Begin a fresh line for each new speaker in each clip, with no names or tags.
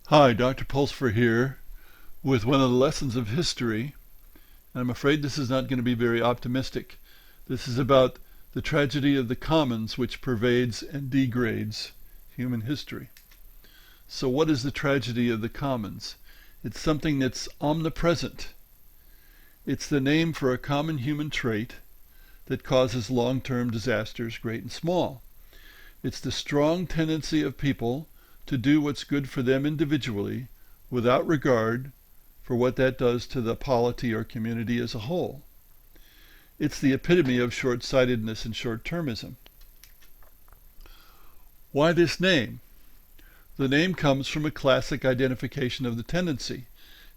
Hi, Dr. Pulsfer here with one of the lessons of history. I'm afraid this is not going to be very optimistic. This is about the tragedy of the commons which pervades and degrades human history. So what is the tragedy of the commons? It's something that's omnipresent. It's the name for a common human trait that causes long-term disasters, great and small. It's the strong tendency of people to do what's good for them individually without regard for what that does to the polity or community as a whole. It's the epitome of short-sightedness and short-termism. Why this name? The name comes from a classic identification of the tendency.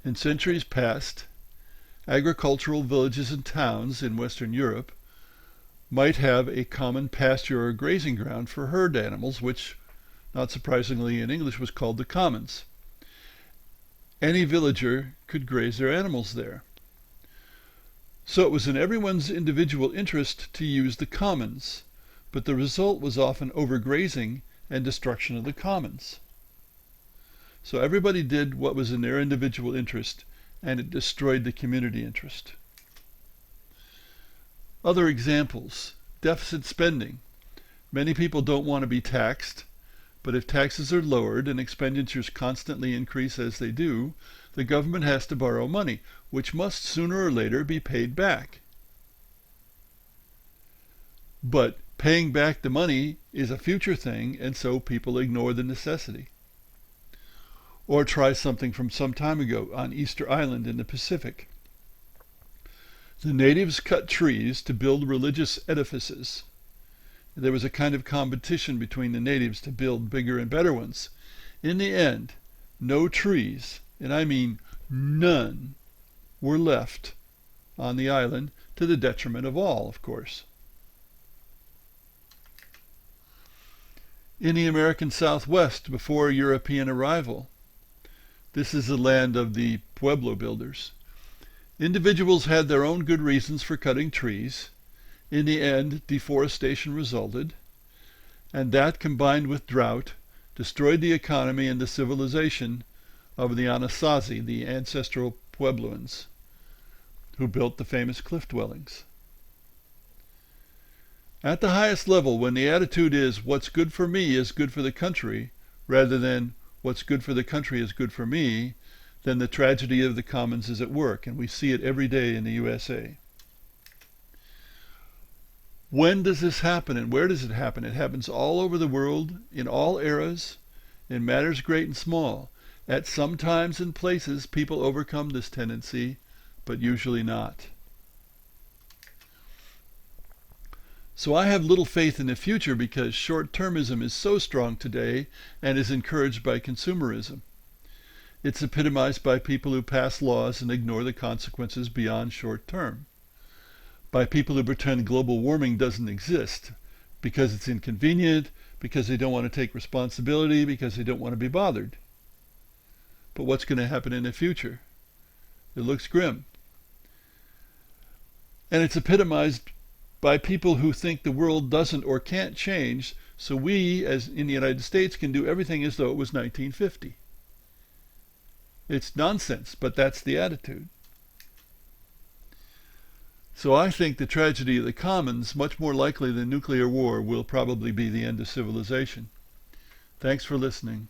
In centuries past, agricultural villages and towns in Western Europe might have a common pasture or grazing ground for herd animals, which, not surprisingly in English, was called the commons. Any villager could graze their animals there. So it was in everyone's individual interest to use the commons, but the result was often overgrazing and destruction of the commons. So everybody did what was in their individual interest, and it destroyed the community interest. Other examples: deficit spending. Many people don't want to be taxed, but if taxes are lowered and expenditures constantly increase as they do, the government has to borrow money, which must sooner or later be paid back. But paying back the money is a future thing, and so people ignore the necessity. Or try something from some time ago on Easter Island in the Pacific. The natives cut trees to build religious edifices. There was a kind of competition between the natives to build bigger and better ones. In the end, no trees, and I mean none, were left on the island, to the detriment of all, of course. In the American Southwest, before European arrival, this is the land of the Pueblo builders. Individuals had their own good reasons for cutting trees. In the end, deforestation resulted, and that, combined with drought, destroyed the economy and the civilization of the Anasazi, the ancestral Puebloans, who built the famous cliff dwellings. At the highest level, when the attitude is what's good for me is good for the country, rather than what's good for the country is good for me, then the tragedy of the commons is at work, and we see it every day in the USA. When does this happen, and where does it happen? It happens all over the world, in all eras, in matters great and small. At some times and places, people overcome this tendency, but usually not. So I have little faith in the future because short-termism is so strong today and is encouraged by consumerism. It's epitomized by people who pass laws and ignore the consequences beyond short term. By people who pretend global warming doesn't exist because it's inconvenient, because they don't want to take responsibility, because they don't want to be bothered. But what's going to happen in the future? It looks grim. And it's epitomized by people who think the world doesn't or can't change, so we, as in the United States, can do everything as though it was 1950. It's nonsense, but that's the attitude. So I think the tragedy of the commons, much more likely than nuclear war, will probably be the end of civilization. Thanks for listening.